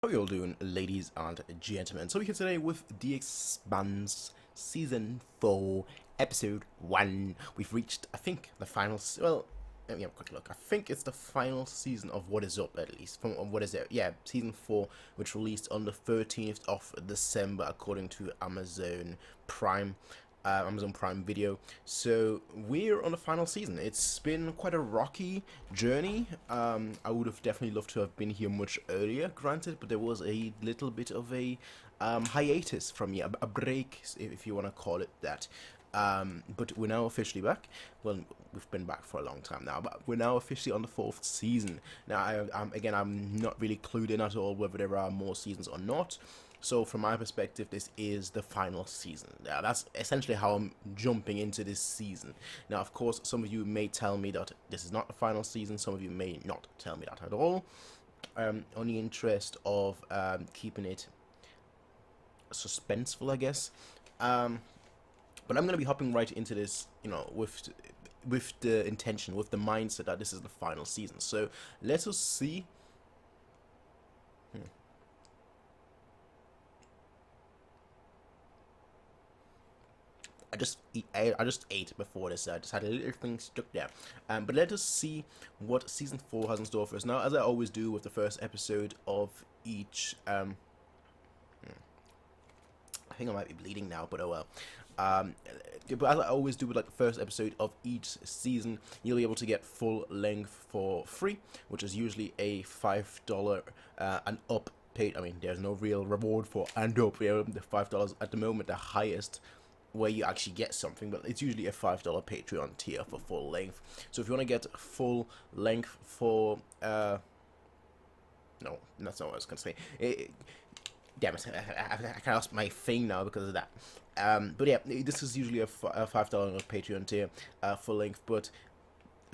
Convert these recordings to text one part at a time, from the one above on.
How are you all doing, ladies and gentlemen? So we're here today with the Expanse Season 4, Episode 1. We've reached, I think, the final... Well, let me have a quick look. I think it's the final season of What Is Up, at least. From what is it? Yeah, Season 4, which released on the 13th of December, according to Amazon Prime. Amazon Prime Video. So we're on the final season. It's been quite a rocky journey. I would have definitely loved to have been here much earlier, granted, but there was a little bit of a hiatus from me, a break, if you want to call it that. But we're now officially back. Well, we've been back for a long time now, but we're now officially on the 4th season. Now, I'm not really clued in at all whether there are more seasons or not. So from my perspective, this is the final season. Now, that's essentially how I'm jumping into this season. Now, of course, some of you may tell me that this is not the final season. Some of you may not tell me that at all. On the interest of keeping it suspenseful, I guess. But I'm going to be hopping right into this, with the intention, with the mindset that this is the final season. So let us see. I just ate before this. I just had a little thing stuck there. But let us see what season 4 has in store for us. Now, as I always do with the first episode of each, I think I might be bleeding now, but oh well. But as I always do with like the first episode of each season, you'll be able to get full length for free, which is usually a $5 and up paid. I mean, there's no real reward for and up. The $5 at the moment, the highest where you actually get something, but it's usually a $5 Patreon tier for full length. So if you want to get full length for no, that's not what I was gonna say. Damn it, I can't ask my thing now because of that. But yeah, this is usually a $5 Patreon tier, full length. But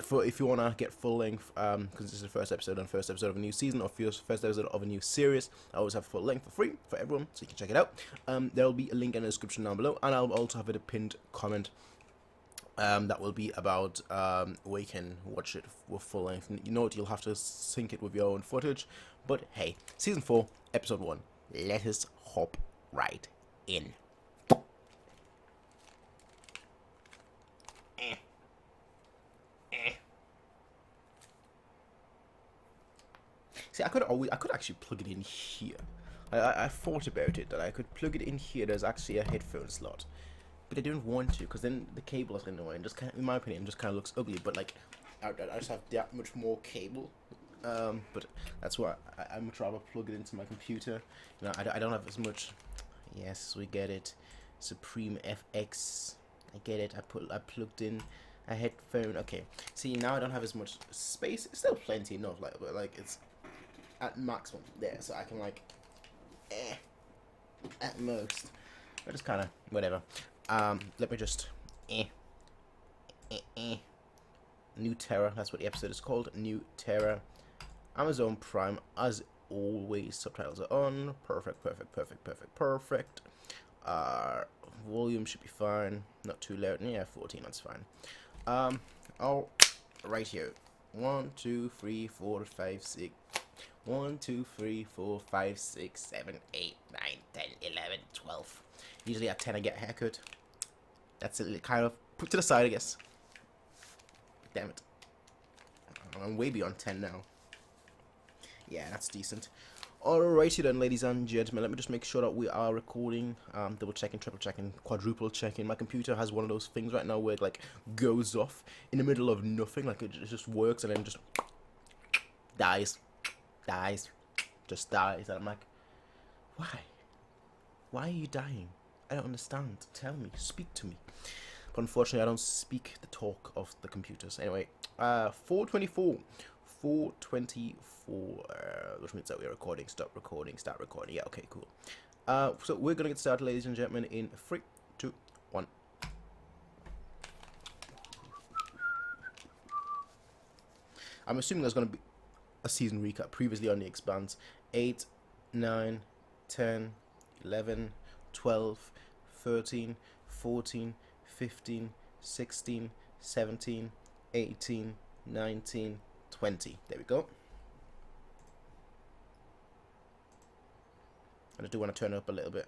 if you want to get full length, because this is the first episode of a new season, or first episode of a new series, I always have full length for free for everyone, so you can check it out. There will be a link in the description down below, and I'll also have a pinned comment that will be about where you can watch it with full length. You know what, you'll have to sync it with your own footage, but hey, season 4, episode 1, let us hop right in. See, I could actually plug it in here. I thought about it, that I could plug it in here. There's actually a headphone slot, but I didn't want to, because then the cable is in the way, and just kind of, in my opinion, just kind of looks ugly. But like, I just have that much more cable. But that's why I much rather plug it into my computer. I don't have as much. Yes, we get it. Supreme FX. I get it. I plugged in a headphone. Okay. See, now I don't have as much space. It's still plenty enough. Like it's at maximum there, so I can like, at most. But just kind of whatever. Let me just New Terror. That's what the episode is called. New Terror. Amazon Prime, as always. Subtitles are on. Perfect. Volume should be fine. Not too loud. Yeah, 14. That's fine. All right here. 1, 2, 3, 4, 5, 6. 1, 2, 3, 4, 5, 6, 7, 8, 9, 10, 11, 12. Usually at 10 I get a haircut. That's it, kind of put to the side, I guess. Damn it. I'm way beyond 10 now. Yeah, that's decent. Alrighty then, ladies and gentlemen. Let me just make sure that we are recording. Double checking, triple checking, quadruple checking. My computer has one of those things right now where it like goes off in the middle of nothing. Like it just works and then just dies. Just dies. And I'm like, why? Why are you dying? I don't understand. Tell me. Speak to me. But unfortunately, I don't speak the talk of the computers. Anyway, 424. 424. Which means that we're recording. Stop recording. Start recording. Yeah, okay, cool. So we're going to get started, ladies and gentlemen, in 3, 2, 1. I'm assuming there's going to be a season recap previously on the Expanse. 8, 9, 10, 11, 12, 13, 14, 15, 16, 17, 18, 19, 20. There we go. And I do want to turn it up a little bit.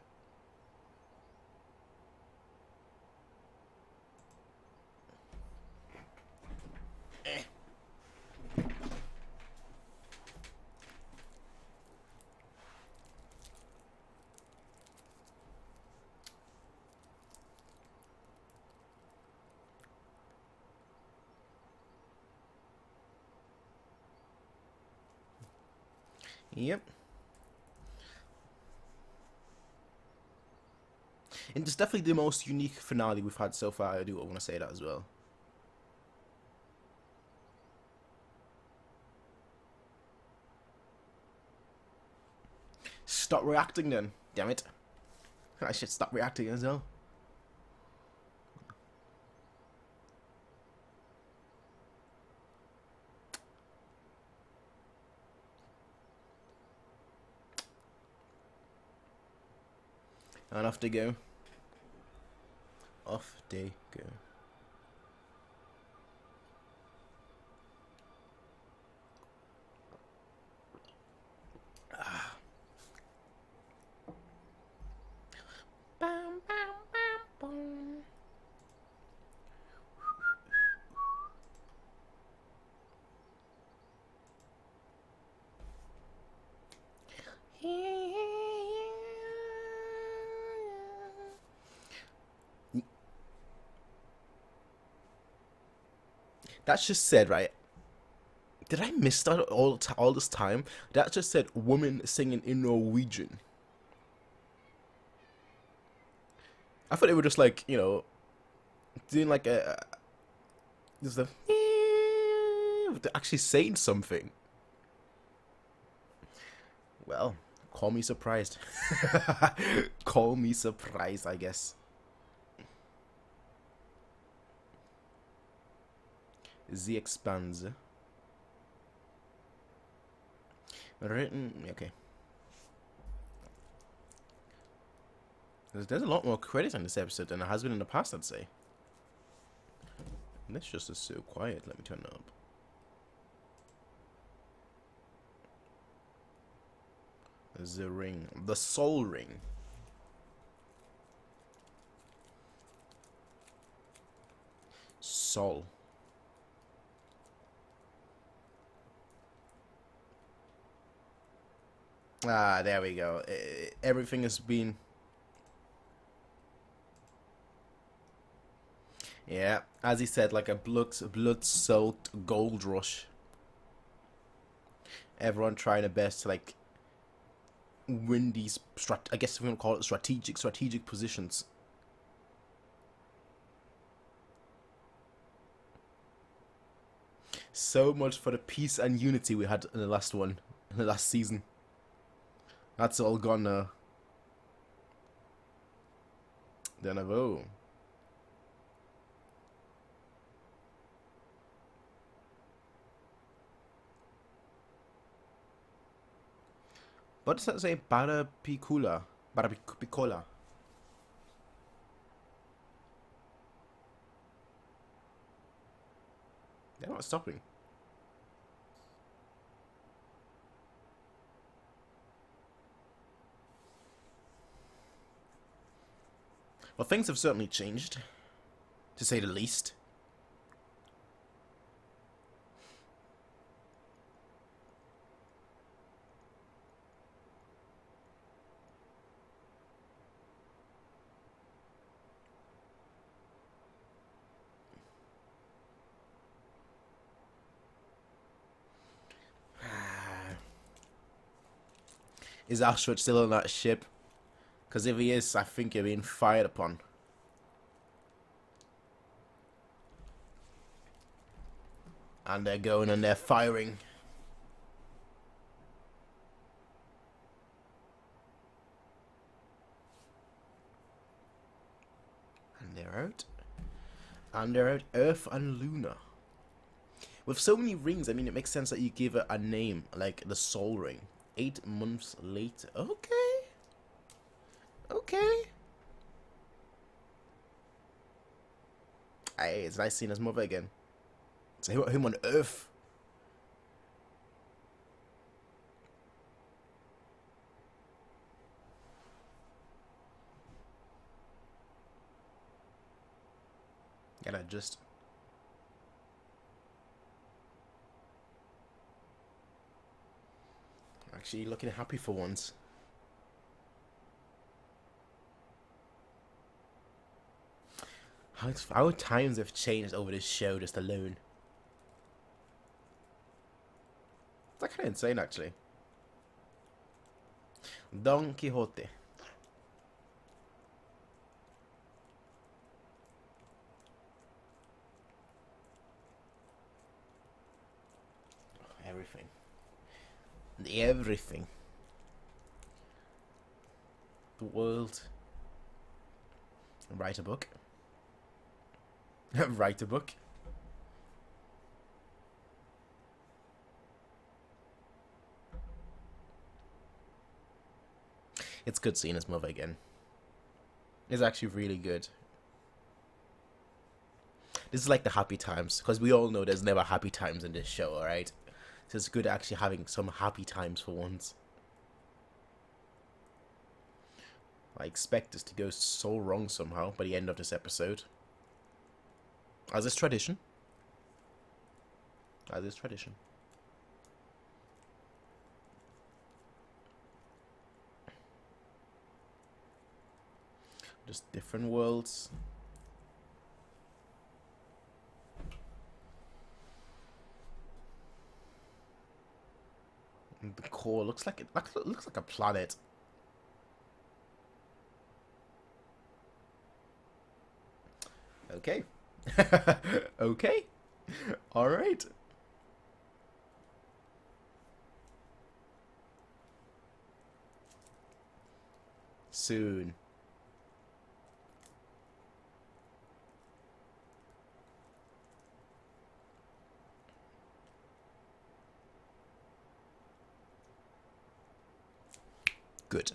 Yep. And it's definitely the most unique finale we've had so far. I do want to say that as well. Stop reacting then. Damn it. I should stop reacting as well. And off they go. Off they go. Ah. Bam, bam, bam, boom. That's just said, right? Did I miss that all this time? That just said woman singing in Norwegian. I thought they were just like, you know, doing like just a they're actually saying something. Well, call me surprised. Call me surprised, I guess. The Expanse. Written, okay. There's a lot more credits on this episode than there has been in the past, I'd say. And this just is so quiet. Let me turn it up. The ring. The soul ring. Soul. Ah, there we go. Everything has been... Yeah, as he said, like a blood-soaked gold rush. Everyone trying their best to, like, win these, I guess we're going to call it strategic positions. So much for the peace and unity we had in the last one, in the last season. That's all gone now. Then I go. What does that say? Barapicula. Barapicola. They're not stopping. Well, things have certainly changed, to say the least. Is Astrid still on that ship? Because if he is, I think you're being fired upon. And they're going and they're firing. And they're out. And they're out Earth and Luna. With so many rings, I mean, it makes sense that you give it a name, like the Soul Ring. 8 months later. Okay. Okay. Hey, it's nice seeing his mother again. So him on Earth. Gotta just. Actually, looking happy for once. How times have changed over this show just alone. It's kind of insane, actually. Don Quixote. Everything. Everything. The world. Write a book. Write a book. It's good seeing his mother again. It's actually really good. This is like the happy times, because we all know there's never happy times in this show, alright? So it's good actually having some happy times for once. I expect this to go so wrong somehow by the end of this episode. As is tradition. As is tradition. Just different worlds. And the core looks like looks like a planet. Okay. Okay. All right. Soon. Good.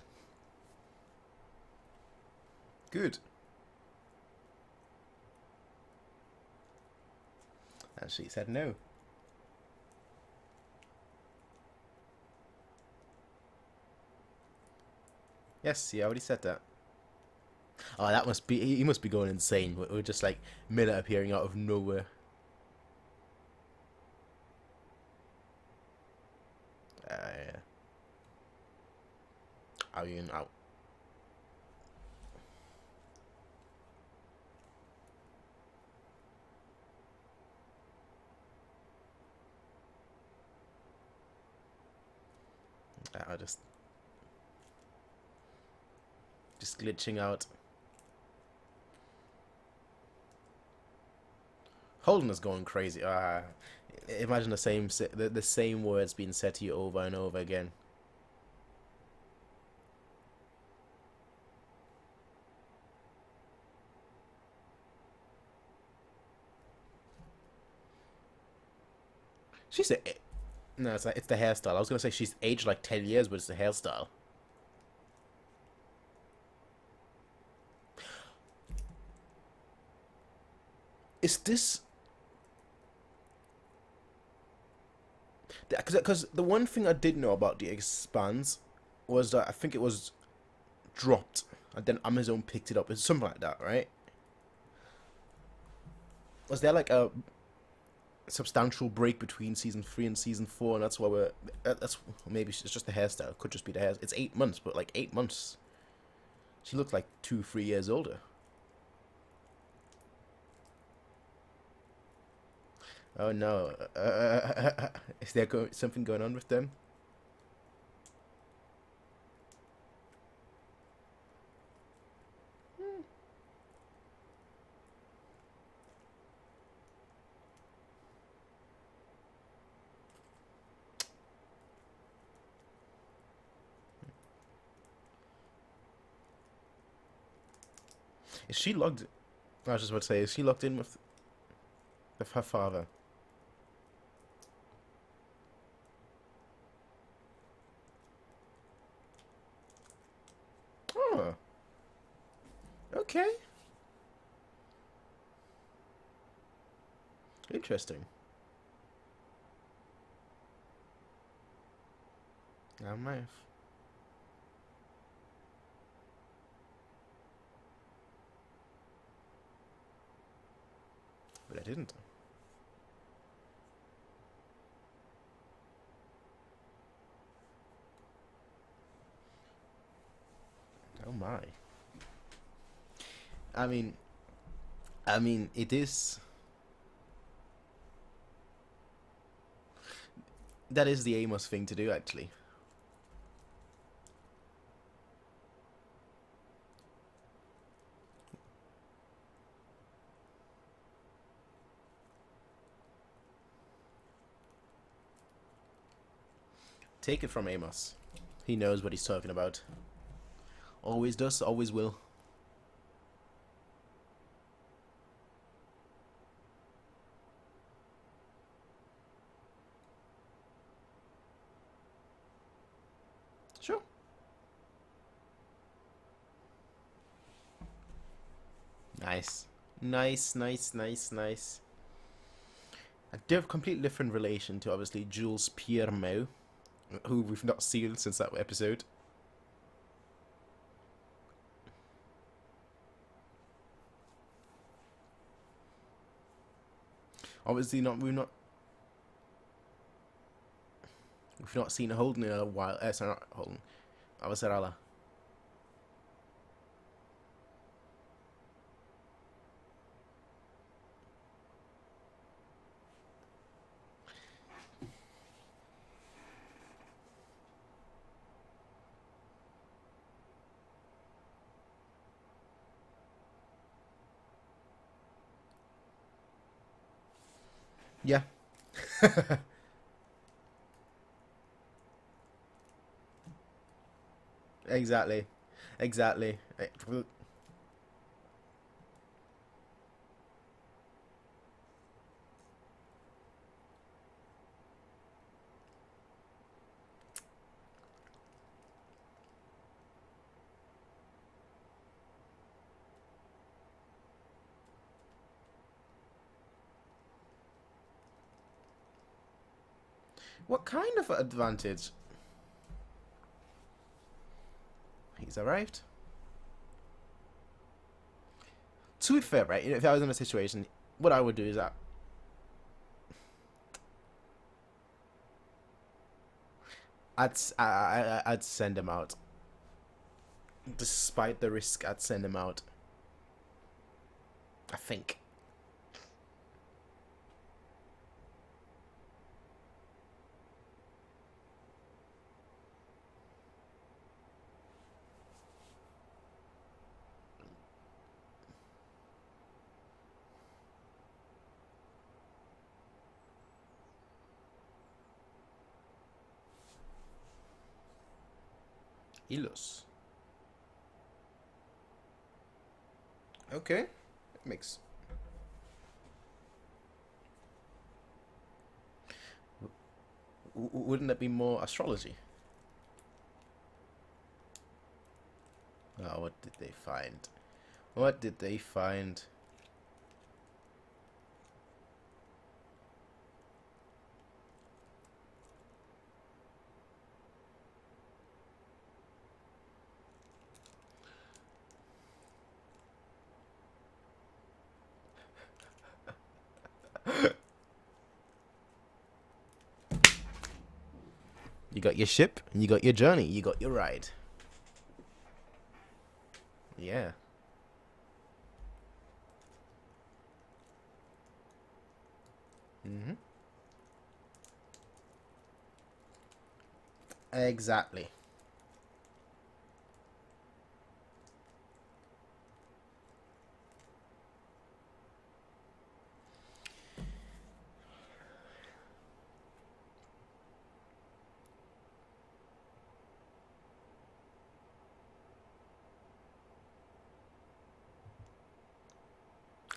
Good. And she said no. Yes, he already said that. Oh, that must be... He must be going insane. We're just like Miller appearing out of nowhere. Yeah. I mean, out. I just glitching out. Holden is going crazy. Imagine the same words being said to you over and over again. She's a... No, it's the hairstyle. I was gonna say she's aged like 10 years, but it's the hairstyle. Is this... Because the one thing I did know about the Expanse was that I think it was dropped and then Amazon picked it up. It's something like that, right? Was there like a substantial break between season 3 and season 4, and that's why we're... That's maybe it's just the hairstyle. It could just be the hair. It's 8 months, but like 8 months. She looked like 2-3 years older. Oh no. Is there something going on with them? Is she logged... I was just about to say, is she logged in with her father? Oh. Okay. Interesting. I might have. didn't. Oh my. I mean, it is. That is the Amos thing to do, actually. Take it from Amos. He knows what he's talking about. Always does, always will. Sure. Nice. Nice. A completely different relation to, obviously, Jules Piermo, who we've not seen since that episode. Obviously, we've not seen Holden in a while. Sorry, not Holden. Avasarala. Yeah. Exactly. What kind of advantage? He's arrived. To be fair, right? If I was in a situation, what I would do is that I'd send him out. Despite the risk, I'd send him out. I think. Ilos. Okay. Mix. Wouldn't that be more astrology? Oh, what did they find? What did they find? You got your ship, and you got your journey, you got your ride. Yeah. Mm-hmm. Exactly.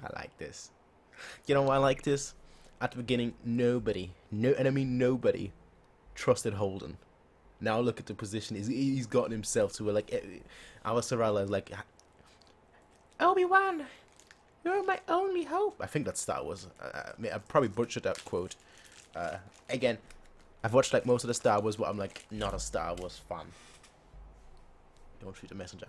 I like this. You know why I like this? At the beginning, nobody, and I mean nobody, trusted Holden. Now look at the position he's gotten himself to. Where, like, Avasarala is like, Obi-Wan, you're my only hope. I think that's Star Wars. I mean, I've probably butchered that quote. Again, I've watched like most of the Star Wars, but I'm like not a Star Wars fan. Don't shoot the messenger.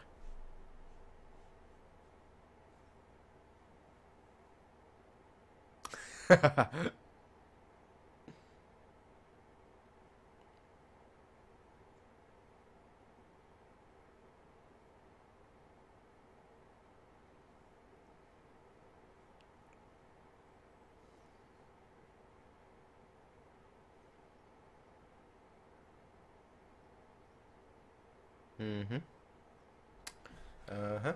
Mm-hmm. Uh-huh.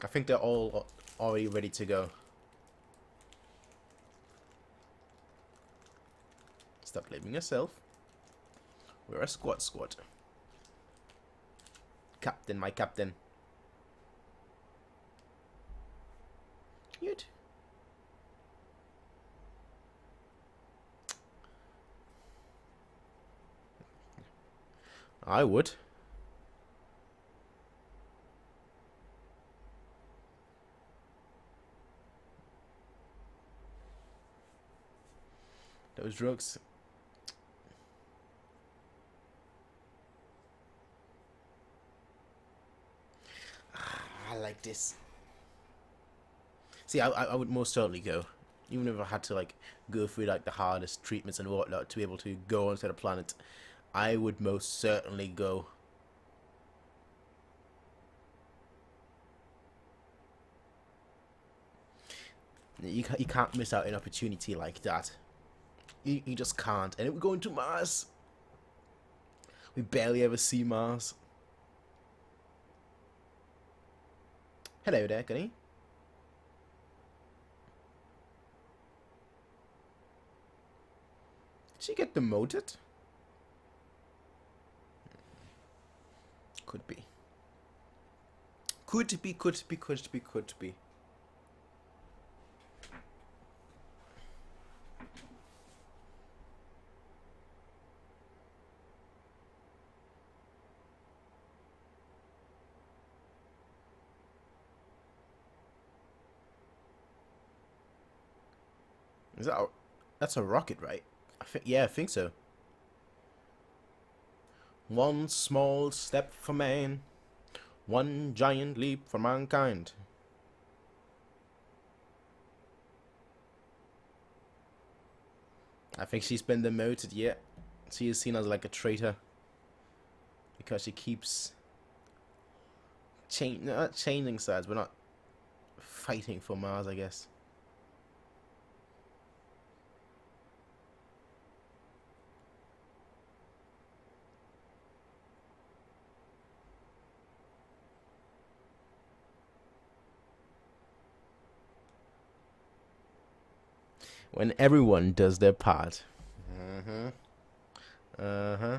I think they're all already ready to go. Stop blaming yourself. We're a squad. Captain, my captain. Cute. I would. Those drugs. I like this. See, I would most certainly go. Even if I had to, like, go through, like, the hardest treatments and whatnot to be able to go onto the planet, I would most certainly go. You can't miss out an opportunity like that. You just can't. And we're going to Mars. We barely ever see Mars. Hello there, Gunny. Did she get demoted? Could be. Could be. Is that that's a rocket, right? I think so. One small step for man, one giant leap for mankind. I think she's been demoted yet. She is seen as like a traitor because she keeps not changing sides, but not fighting for Mars, I guess. When everyone does their part. Uh-huh. Uh-huh.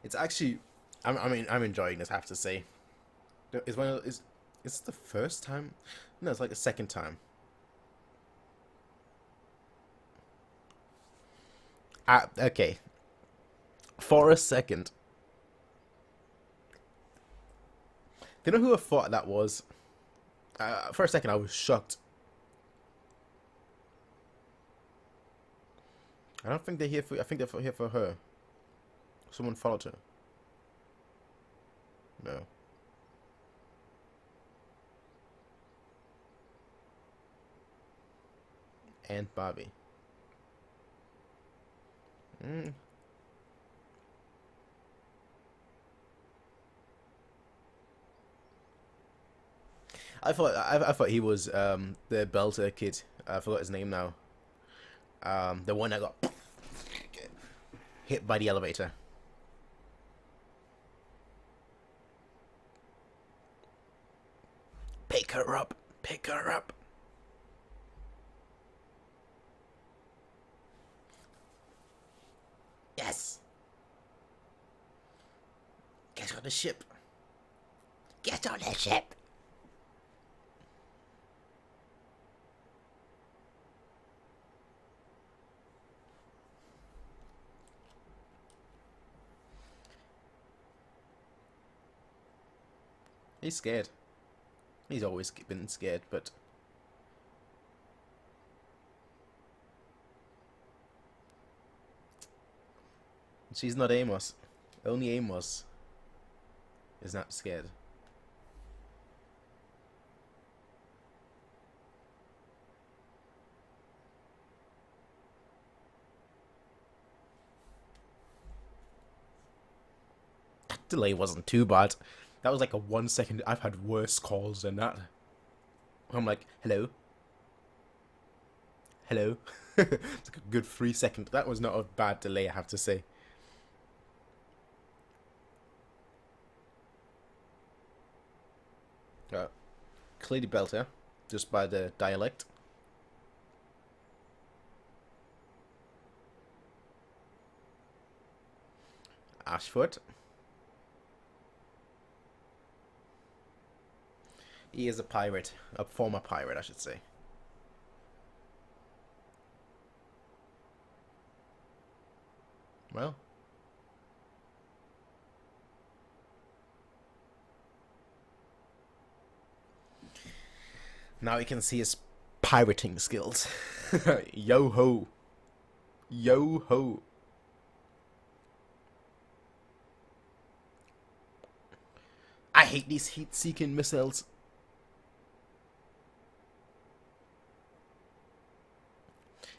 It's actually, I'm enjoying this. I have to say, it's one of it's the first time. No, it's like the second time. Okay, for a second, do you know who I thought that was? For a second, I was shocked. I don't think they're here for. I think they're here for her. Someone followed her. No. Aunt Bobby. Mm. I thought he was the Belter kid. I forgot his name now. The one that got hit by the elevator. Pick her up. Pick her up. Yes. Get on the ship. Get on the ship. He's scared. He's always been scared, but... She's not Amos. Only Amos is not scared. That delay wasn't too bad. That was like a 1 second. I've had worse calls than that. I'm like, hello? Hello? It's like a good 3 seconds. That was not a bad delay, I have to say. Clearly Belter, just by the dialect. Ashford. He is a pirate. A former pirate, I should say. Well. Now we can see his pirating skills. Yo ho. Yo ho. I hate these heat-seeking missiles.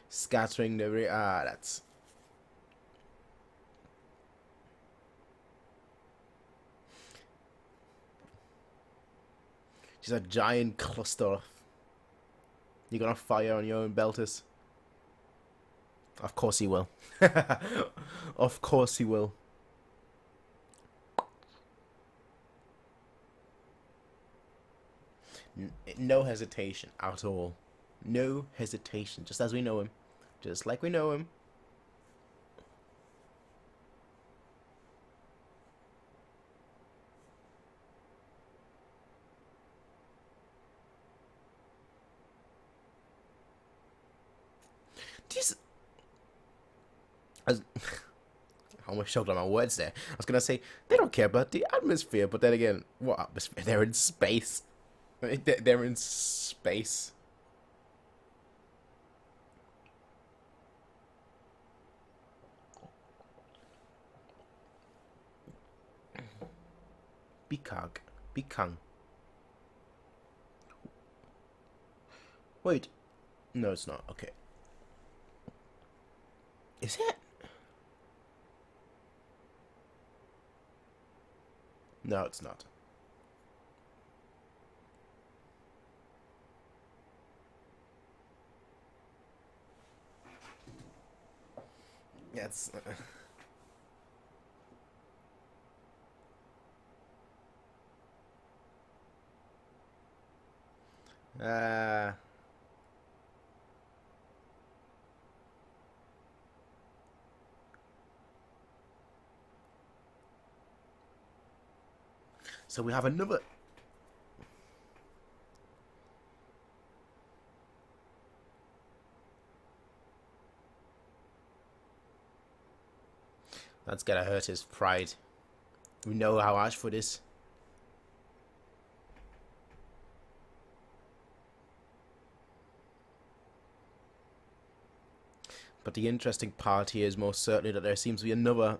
Scattering the... that's... She's a giant cluster. You're gonna fire on your own belters? Of course he will. Of course he will. No hesitation at all. No hesitation. Just as we know him. Just like we know him. I almost choked on my words there. I was gonna say they don't care about the atmosphere, but then again, what atmosphere? They're in space. They're in space. Bikag. Bikang. Wait. No, it's not. Okay. Is it? No, it's not. Yeah, it's... So we have another... That's gonna hurt his pride. We know how Ashford is. But the interesting part here is most certainly that there seems to be another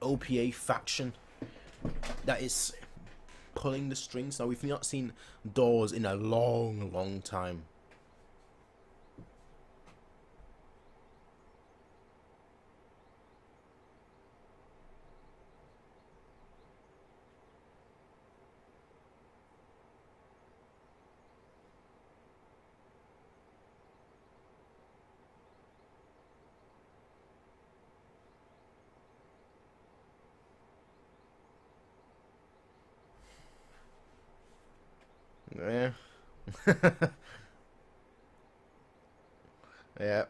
OPA faction that is pulling the strings. Now, we've not seen Doors in a long, long time. Yeah. Yeah.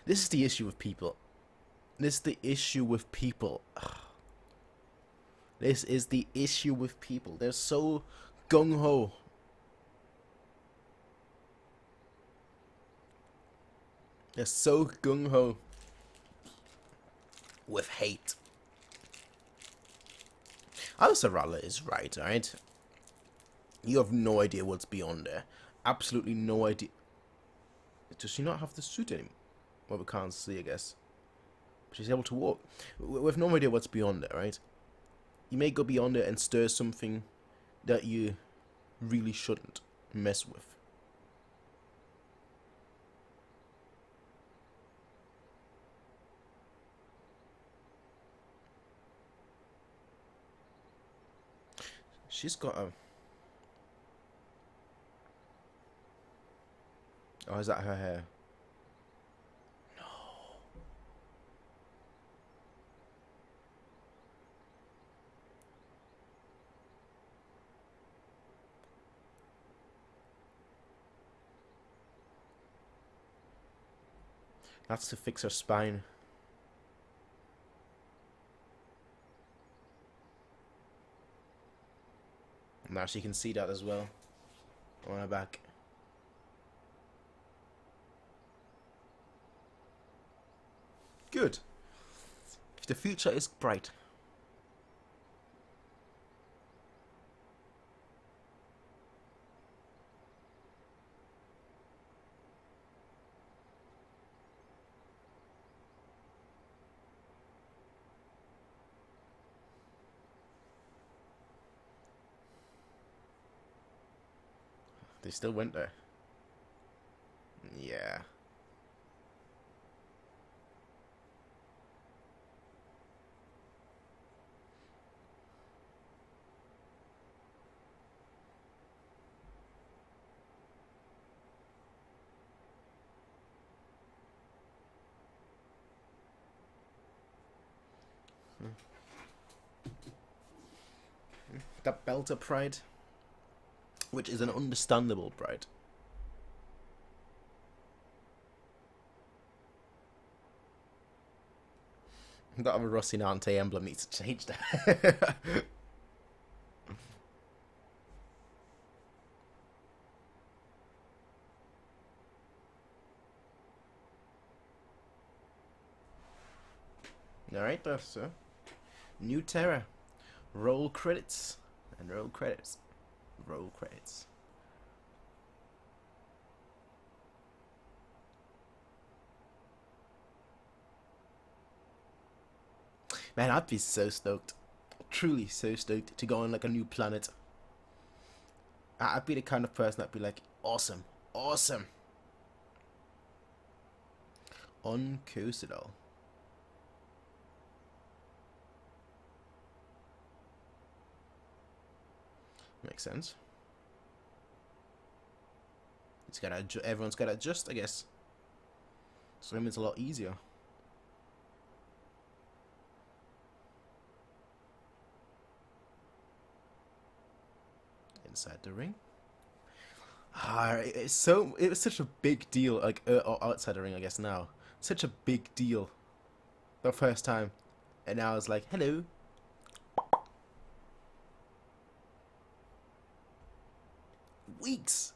This is the issue with people. This is the issue with people. This is the issue with people. They're so gung-ho. They're so gung-ho with hate. Al-Sarala is right, alright? You have no idea what's beyond there. Absolutely no idea. Does she not have the suit anymore? Well, we can't see, I guess. But she's able to walk. We have no idea what's beyond there, right? You may go beyond it and stir something that you really shouldn't mess with. She's got a... Oh, is that her hair? No. That's to fix her spine. Now she can see that as well on her back. Good. The future is bright. They still went there. Yeah. That belter pride, which is an understandable pride. That other Rocinante emblem needs to change that. Alright, so New Terra. Roll credits. And roll credits. Roll credits. Man, I'd be so stoked. Truly so stoked to go on like a new planet. I'd be the kind of person that'd be like, awesome. Awesome. On Cosidal. Makes sense. It's gotta everyone's gotta adjust, I guess. Swimming's a lot easier. Inside the ring. It was such a big deal, like outside the ring, I guess now. Such a big deal. The first time, and now it's like, hello. Weeks.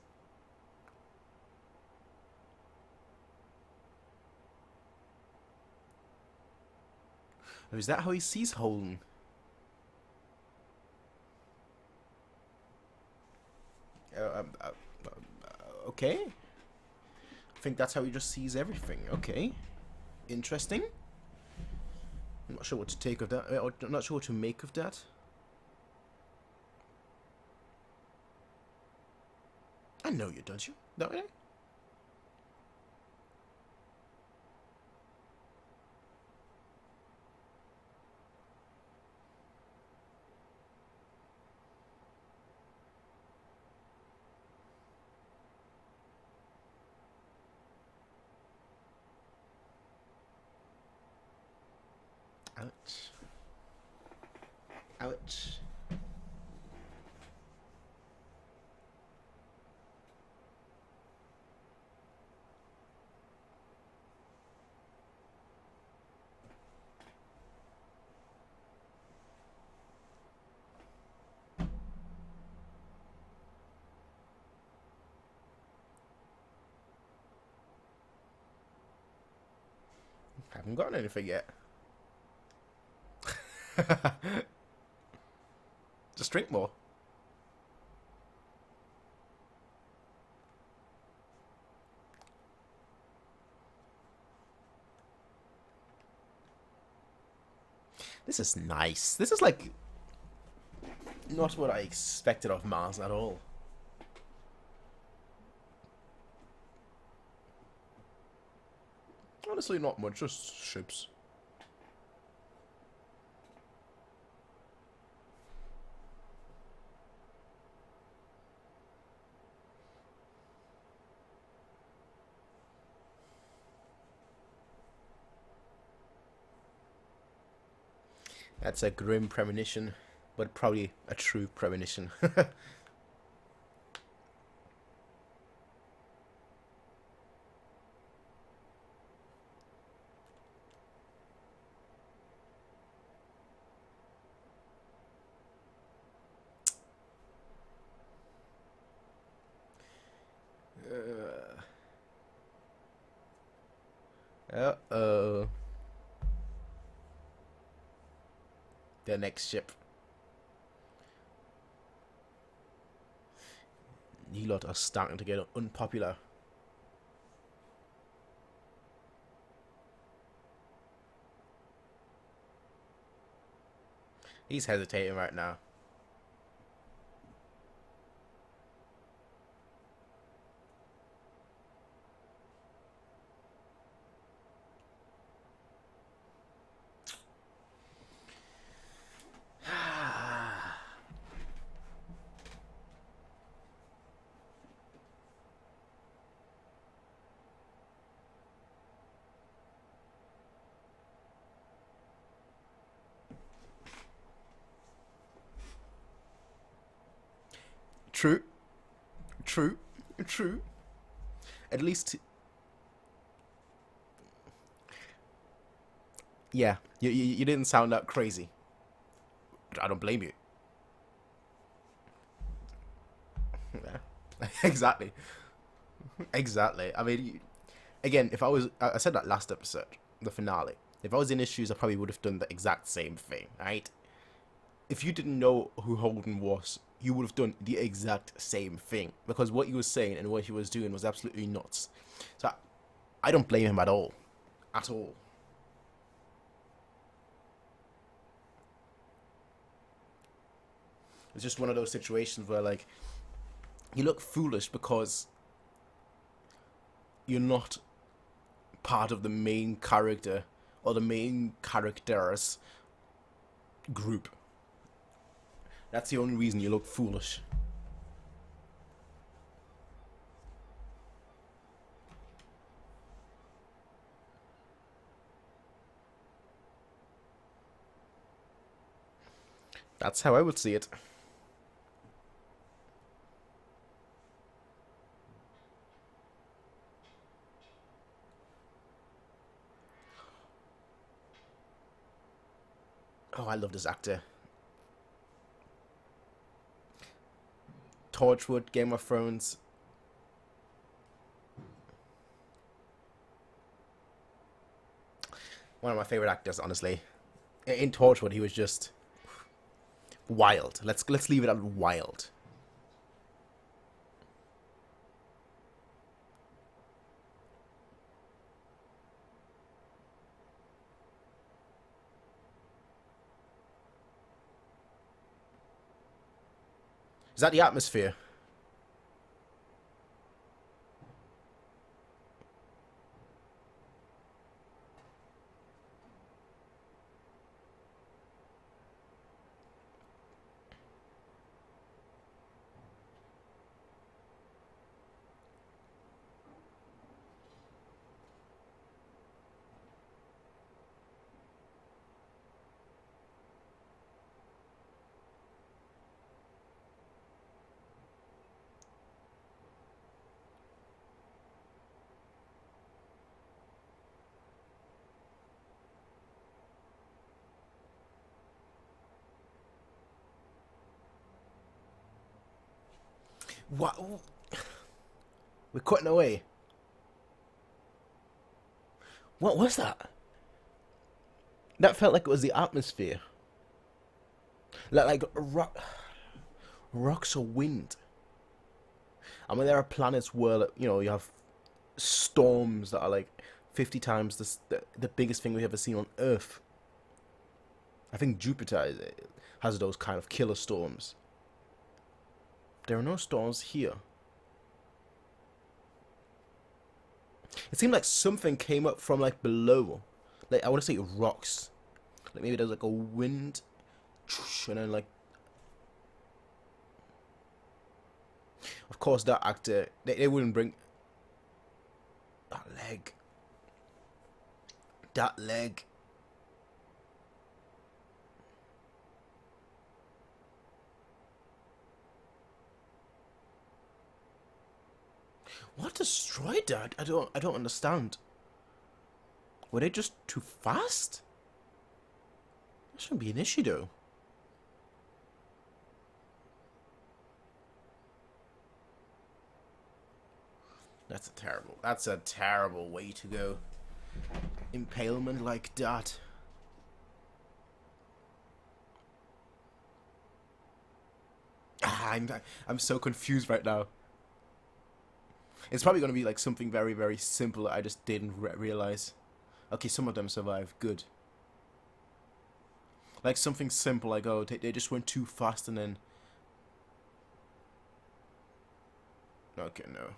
Or is that how he sees Holden? Okay. I think that's how he just sees everything. Okay. Interesting. I'm not sure what to take of that. I'm not sure what to make of that. I know you, don't you? Don't I? Ouch. Ouch. haven't gotten anything yet. Just drink more. This is nice. This is like not what I expected of Mars at all. Honestly, not much, just ships. That's a grim premonition, but probably a true premonition. Uh-oh. The next ship. You lot are starting to get unpopular. He's hesitating right now. True. True. True. At least... Yeah, you didn't sound that crazy. I don't blame you. Yeah. Exactly. Exactly. I mean, again, if I said that last episode, the finale. If I was in his shoes, I probably would have done the exact same thing, right? If you didn't know who Holden was, you would have done the exact same thing. Because what he was saying and what he was doing was absolutely nuts. So, I don't blame him at all. At all. It's just one of those situations where, like, you look foolish because you're not part of the main character or the main characters group. That's the only reason you look foolish. That's how I would see it. Oh, I love this actor. Torchwood, Game of Thrones. One of my favorite actors, honestly. In Torchwood, he was just wild. Let's leave it at wild. Is that the atmosphere? What? We're cutting away. What was that? That felt like it was the atmosphere. Like rocks or wind. I mean, there are planets where, you know, you have storms that are like 50 times the biggest thing we've ever seen on Earth. I think Jupiter has those kind of killer storms. There are no storms here. It seemed like something came up from like below. Like, I want to say rocks. Like maybe there's like a wind. And then like... Of course that actor, they wouldn't bring... That leg. That leg. What destroyed that? I don't understand. Were they just too fast? That shouldn't be an issue though. That's a terrible way to go. Impalement like that. I'm so confused right now. It's probably going to be like something very, very simple that I just didn't realize. Okay, some of them survive. Good. Like something simple like, oh, they just went too fast and then... Okay, no.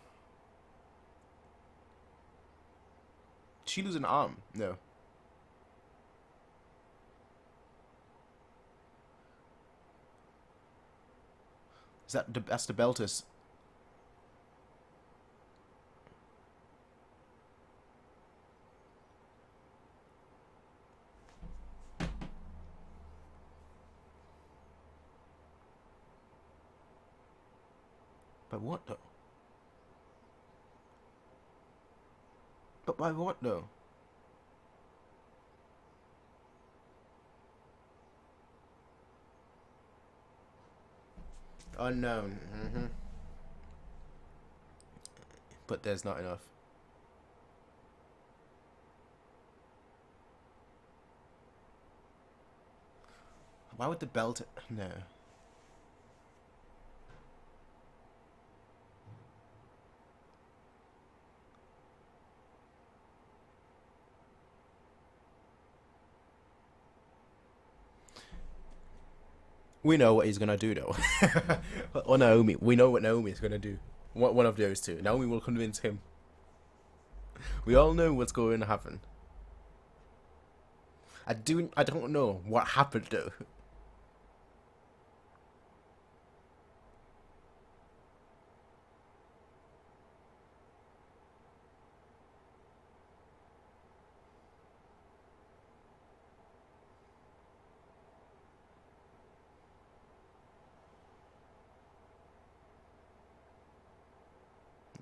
Did she lose an arm? No. That's the Belters. But what though? But by what though? Unknown. But there's not enough. Why would the belt... No. We know what he's gonna do though. Or Naomi. We know what Naomi's gonna do. One of those two. Naomi will convince him. We all know what's going to happen. I don't know what happened though.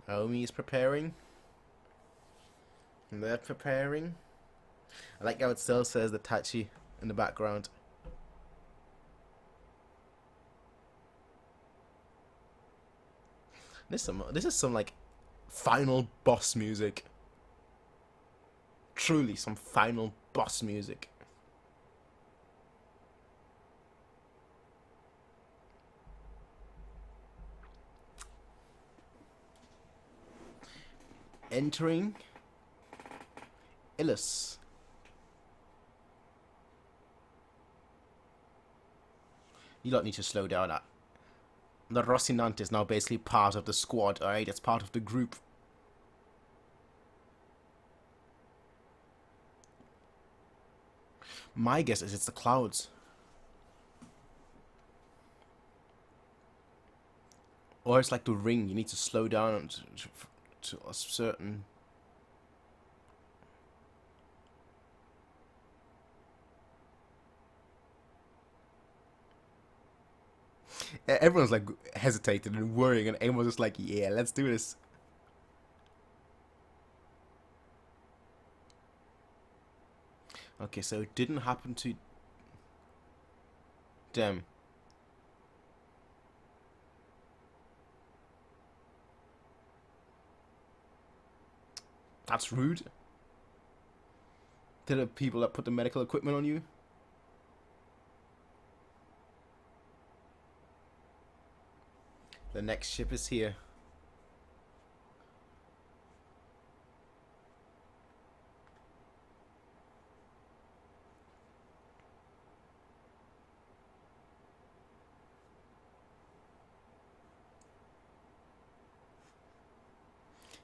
Naomi is preparing. And they're preparing. I like how it still says the Tachi in the background. This is some like final boss music. Truly some final boss music. Entering Illus. You don't need to slow down that. The Rocinante is now basically part of the squad, alright? It's part of the group. My guess is it's the clouds. Or it's like the ring, you need to slow down to a certain... Everyone's like hesitating and worrying, and Aim was just like, yeah, let's do this. Okay, so it didn't happen to them. That's rude. To the people that put the medical equipment on you. The next ship is here.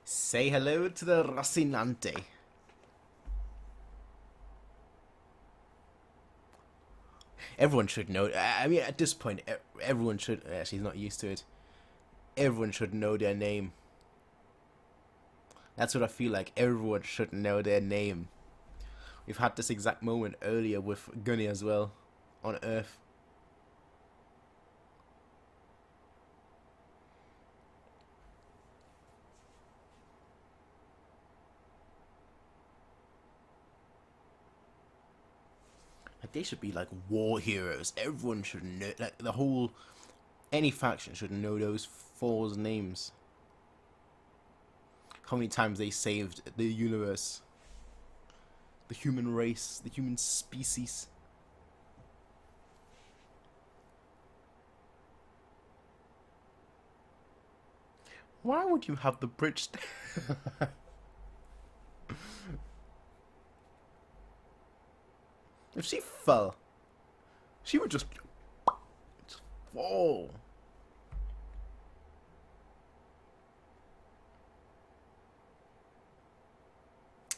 Say hello to the Rocinante. Everyone should know. I mean, at this point, everyone should. She's not used to it. Everyone should know their name. That's what I feel like. Everyone should know their name. We've had this exact moment earlier with Gunny as well, on Earth. Like, they should be like war heroes. Everyone should know. Like, the whole, any faction should know those four's names. How many times they saved the universe, the human race, the human species. Why would you have the bridge? If she fell, she would just fall.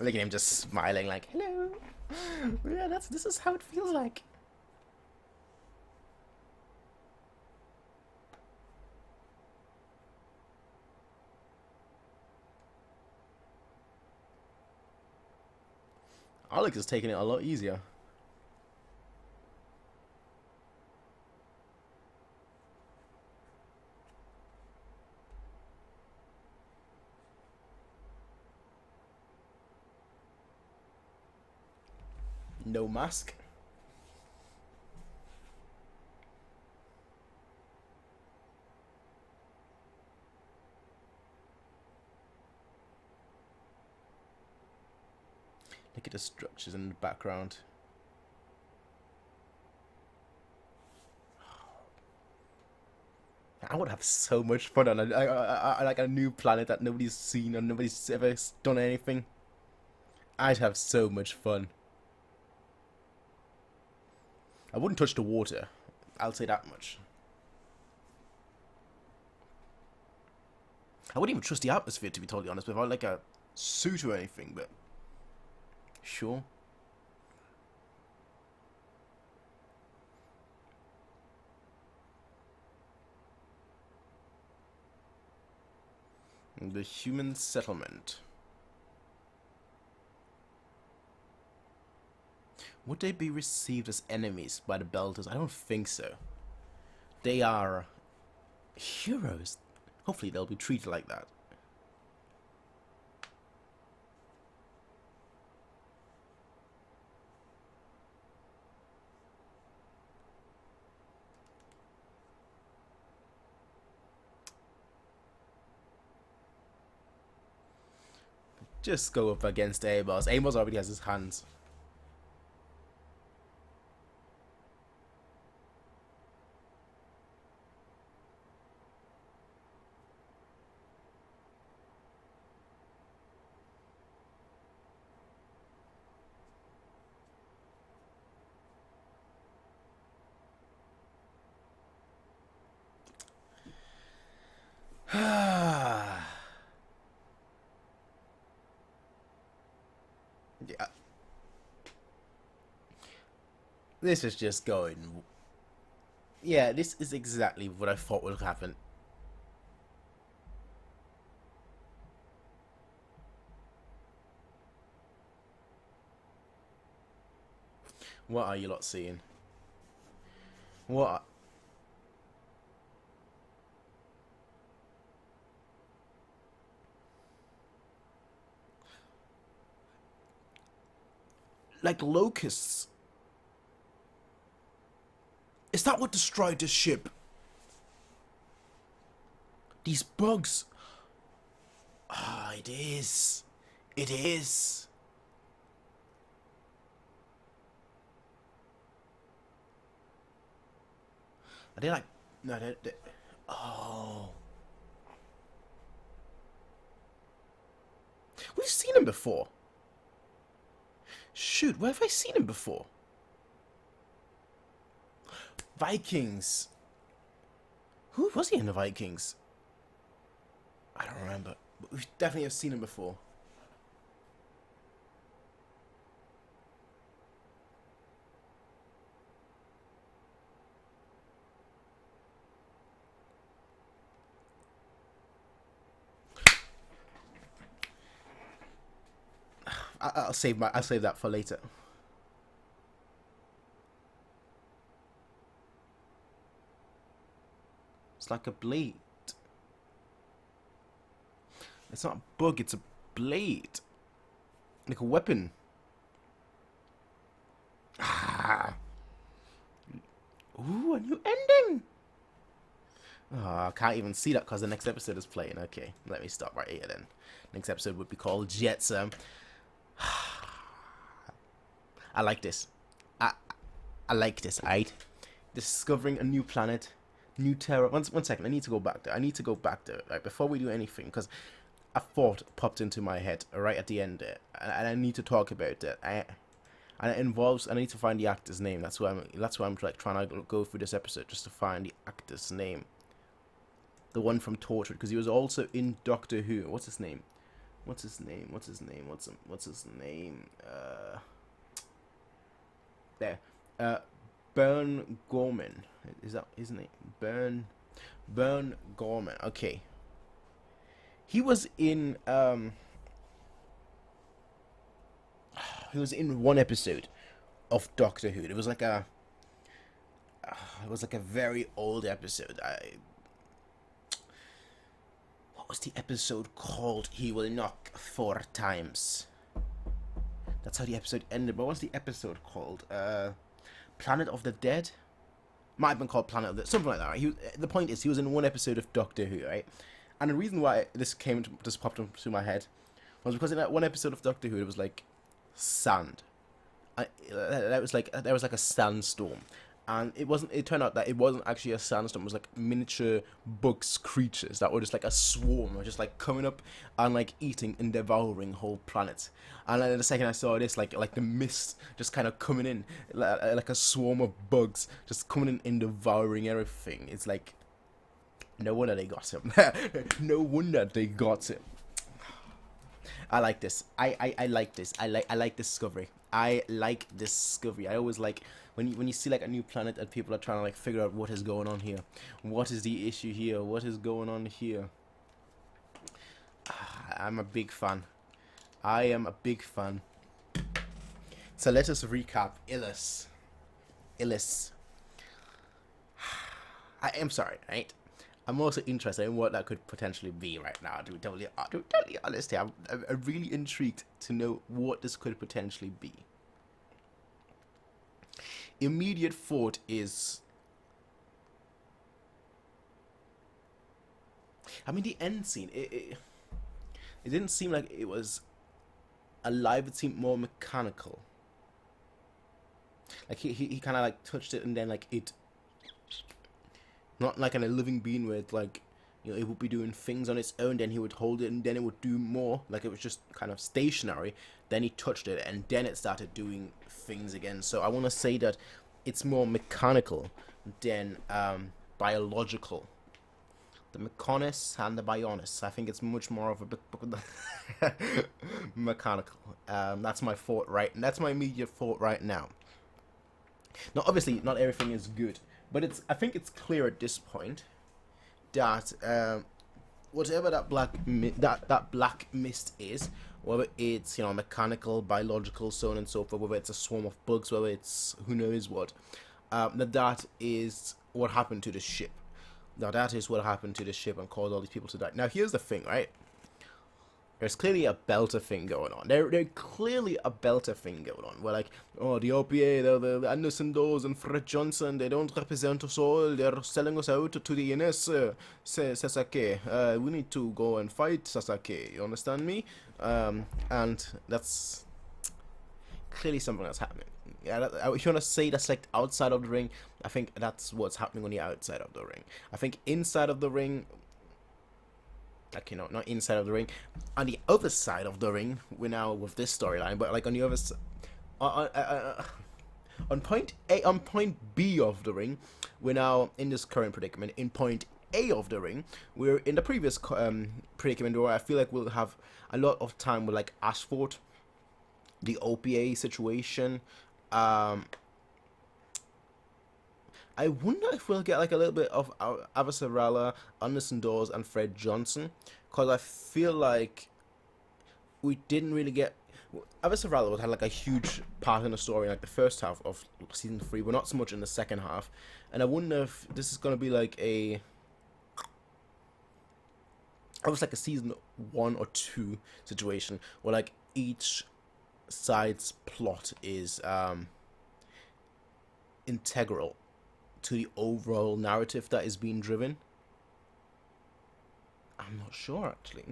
Look at him just smiling like, hello. Yeah, this is how it feels like. Alex is taking it a lot easier. No mask. Look at the structures in the background. I would have so much fun on like a new planet that nobody's seen or nobody's ever done anything. I'd have so much fun. I wouldn't touch the water. I'll say that much. I wouldn't even trust the atmosphere, to be totally honest, without like a suit or anything, but sure. The human settlement. Would they be received as enemies by the Belters? I don't think so. They are heroes. Hopefully they'll be treated like that. Just go up against Amos. Amos already has his hands. Yeah. This is just going. Yeah, this is exactly what I thought would happen. What are you lot seeing? What? Like locusts. Is that what destroyed this ship? These bugs. Ah, it is. It is. Are they like... No, they... Oh. We've seen him before. Shoot, where have I seen him before? Vikings. Who was he in the Vikings? I don't remember. But we definitely have seen him before. I'll save that for later. It's like a blade. It's not a bug, it's a blade. Like a weapon. Ah. Ooh, a new ending. Oh, I can't even see that because the next episode is playing. Okay, let me stop right here then. Next episode would be called Jetsam. I like this. I like this, right? Discovering a new planet, new terror. One second, I need to go back there. Right, before we do anything, because a thought popped into my head right at the end there, and I need to talk about it. And it involves, I need to find the actor's name. That's why I'm like trying to go through this episode just to find the actor's name. The one from Tortured, because he was also in Doctor Who. What's his name? There. Bern Gorman. Is that his name? Bern Gorman. Okay. He was in one episode of Doctor Who. It was like a very old episode. What was the episode called? He will knock 4 times. That's how the episode ended. But what's the episode called? Planet of the Dead? Might have been called Planet of the... Something like that, right? The point is, he was in one episode of Doctor Who, right? And the reason why this just popped into my head was because in that one episode of Doctor Who, it was like sand. There was like a sandstorm. And it turned out that it wasn't actually a sandstorm. It was like miniature bugs, creatures that were just like a swarm, just like coming up and like eating and devouring whole planets. And then the second I saw this, like the mist just kind of coming in, like a swarm of bugs just coming in and devouring everything. It's like, no wonder they got him. No wonder they got him. I like this. I like this. I like Discovery. I like Discovery. I always like when you see like a new planet and people are trying to like figure out what is going on here. What is the issue here? What is going on here? I'm a big fan. I am a big fan. So let us recap Illis. I am sorry, right? I'm also interested in what that could potentially be right now. To be totally honest here, I'm really intrigued to know what this could potentially be. Immediate thought is... I mean, the end scene, it didn't seem like it was alive. It seemed more mechanical. Like, he kind of, like, touched it and then, like, it... Not like a living being where it's like, you know, it would be doing things on its own, then he would hold it and then it would do more. Like it was just kind of stationary. Then he touched it and then it started doing things again. So I want to say that it's more mechanical than biological. The Mechonis and the Bionis. I think it's much more of a mechanical. That's my thought that's my immediate thought right now. Now obviously not everything is good. But I think it's clear at this point that whatever that black mist is, whether it's, you know, mechanical, biological, so on and so forth, whether it's a swarm of bugs, whether it's who knows what, that is what happened to the ship. Now that is what happened to the ship and caused all these people to die. Now here's the thing, right? There's clearly a belter thing going on. There's clearly a belter thing going on. Where like, oh, the OPA, the Anderson Doors and Fred Johnson, they don't represent us all. They're selling us out to the INS, Sasaki. We need to go and fight Sasaki. You understand me? And that's clearly something that's happening. Yeah, if you want to say that's like outside of the ring, I think that's what's happening on the outside of the ring. I think inside of the ring, like, you know, not inside of the ring, on the other side of the ring, we're now with this storyline, but like on the other side, on point A, on point B of the ring, we're now in this current predicament. In point A of the ring, we're in the previous predicament where I feel like we'll have a lot of time with like Ashford, the OPA situation. I wonder if we'll get like a little bit of Avasarala, Anderson Dawes, and Fred Johnson, because I feel like we didn't really get. Avasarala had like a huge part in the story in like the first half of season 3, but not so much in the second half. And I wonder if this is gonna be like a, almost like a season 1 or 2 situation where like each side's plot is integral to the overall narrative that is being driven. I'm not sure actually.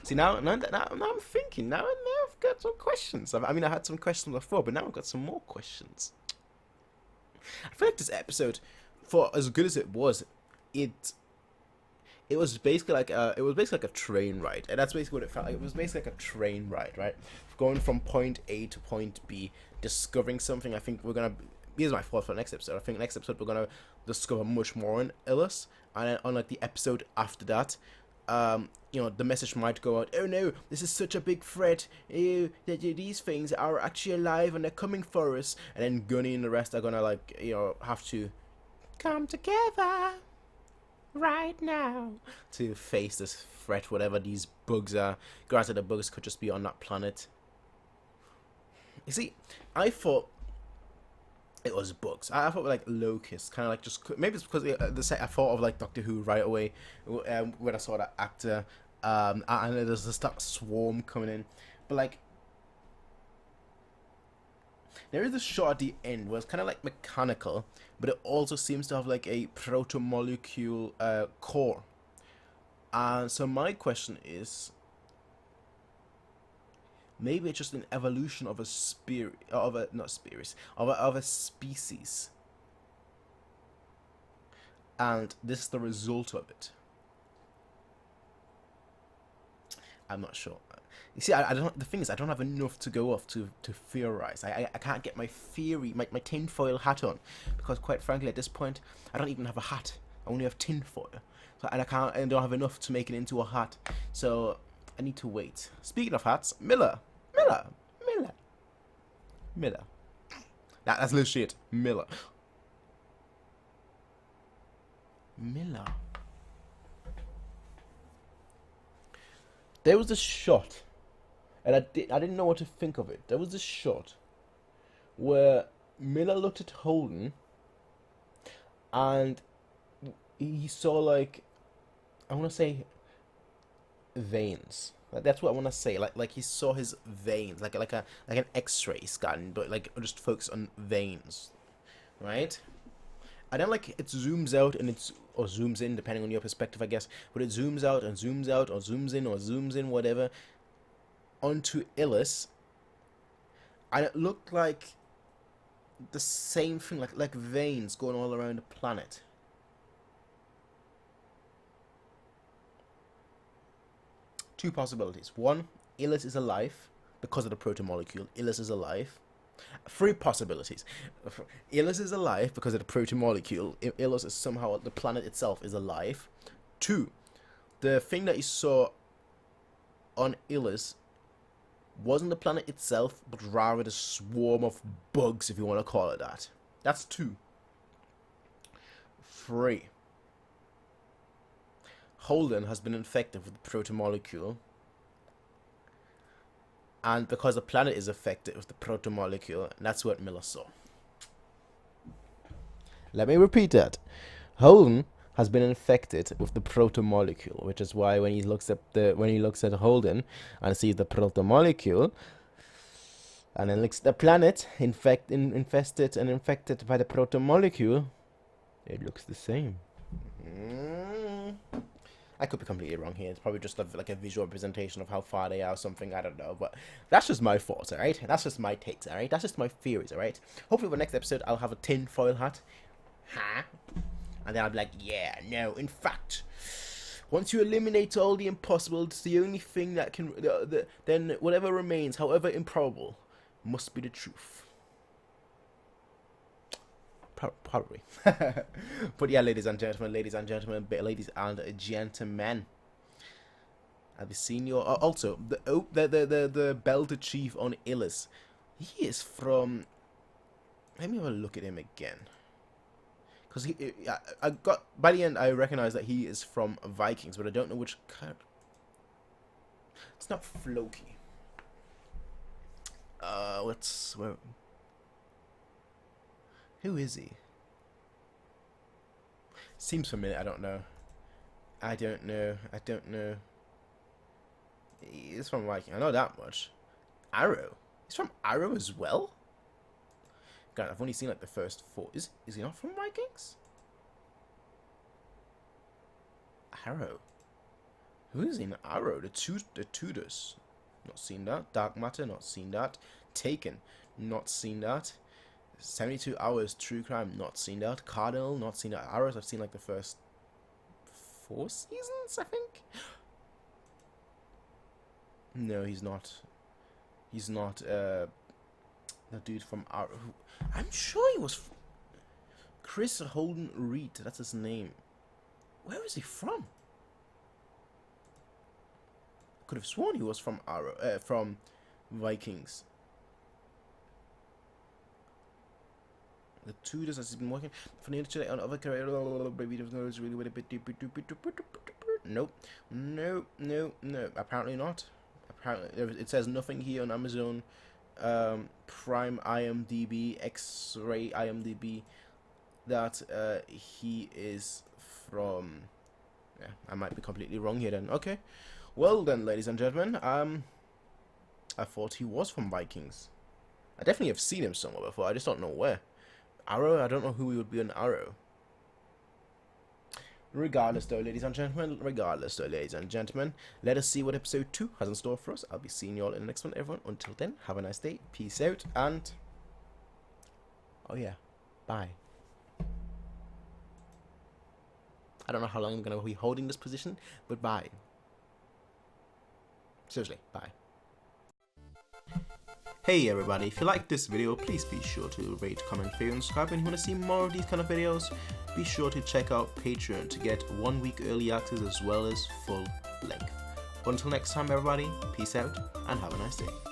See, now I'm thinking. Now I've got some questions. I mean, I had some questions before, but now I've got some more questions. I feel like this episode, for as good as it was, it was basically like a train ride, and that's basically what it felt like. It was basically like a train ride, right? Going from point A to point B, discovering something. I think we're gonna. Here's my thought for the next episode. I think next episode we're gonna discover much more on Ilus, and then on like the episode after that, you know, the message might go out. Oh no, this is such a big threat. These things are actually alive and they're coming for us. And then Gunny and the rest are gonna like, you know, have to come together right now to face this threat, whatever these bugs are. Granted, the bugs could just be on that planet. You see, I thought it was bugs. I thought like locusts, kind of like just maybe it's because I thought of like Doctor Who right away when I saw that actor, and there's this that swarm coming in, but like there is a shot at the end where it's kind of like mechanical, but it also seems to have like a proto-molecule core, and so my question is, maybe it's just an evolution of a species, and this is the result of it. I'm not sure. You see, I don't. The thing is, I don't have enough to go off to theorize. I can't get my theory, my tinfoil hat on, because quite frankly, at this point, I don't even have a hat. I only have tinfoil, so, and I don't have enough to make it into a hat. So I need to wait. Speaking of hats, Miller. That's literally it. Miller. There was this shot, and I didn't know what to think of it. There was this shot where Miller looked at Holden, and he saw like, I want to say, veins. That's what I want to say. Like he saw his veins, like an X-ray scan, but like just focus on veins, right? And then like it zooms out and or zooms in, depending on your perspective, I guess. But it zooms out and zooms out, or zooms in, whatever, onto Ilus, and it looked like the same thing, like veins going all around the planet. Two possibilities. One, Ilus is alive because of the protomolecule. Ilus is alive. 3 possibilities. Ilus is alive because of the protomolecule. Ilus is somehow, the planet itself is alive. 2, the thing that you saw on Ilus wasn't the planet itself, but rather the swarm of bugs, if you want to call it that. That's 2. 3, Holden has been infected with the protomolecule, and because the planet is affected with the protomolecule, that's what Miller saw. Let me repeat that. Holden has been infected with the protomolecule, which is why when he looks at Holden and sees the protomolecule, and then looks at the planet infested by the protomolecule, it looks the same. I could be completely wrong here. It's probably just like a visual representation of how far they are or something. I don't know. But that's just my thoughts, alright? That's just my takes, alright? That's just my theories, alright? Hopefully, for the next episode, I'll have a tin foil hat. Huh? And then I'll be like, yeah, no, in fact, once you eliminate all the impossibles, the only thing that can... then whatever remains, however improbable, must be the truth. Probably. But yeah, ladies and gentlemen, ladies and gentlemen, I'll be seeing you. Also, the belted chief on Illis, he is from... Let me have a look at him again. Because I got... By the end, I recognize that he is from Vikings, but I don't know which kind. It's not Floki. Who is he? Seems familiar. I don't know. He's from Viking. I know that much. Arrow. He's from Arrow as well? God, I've only seen like the first 4. Is he not from Vikings? Arrow. Who is in Arrow? The Tudors. Not seen that. Dark Matter. Not seen that. Taken. Not seen that. 72 Hours, True Crime, not seen that. Cardinal, not seen that. Arrows, I've seen like the first 4 seasons, I think. No, he's not. He's not, the dude from Arrow. I'm sure he was... Chris Holden Reed, that's his name. Where is he from? Could have sworn he was from Arrow, from Vikings. The Tudors has been working for the internet on other career. Nope. No. Apparently not. Apparently, it says nothing here on Amazon Prime, IMDb, X-Ray, IMDb that he is from. Yeah, I might be completely wrong here then. Okay. Well then, ladies and gentlemen, I thought he was from Vikings. I definitely have seen him somewhere before. I just don't know where. Arrow? I don't know who he would be on Arrow. Regardless though, ladies and gentlemen, let us see what episode 2 has in store for us. I'll be seeing you all in the next one, everyone. Until then, have a nice day. Peace out, and... oh yeah, bye. I don't know how long I'm going to be holding this position, but bye. Seriously, bye. Hey everybody, if you like this video, please be sure to rate, comment, favorite, and subscribe. And if you want to see more of these kind of videos, be sure to check out Patreon to get 1 week early access as well as full length. But until next time everybody, peace out and have a nice day.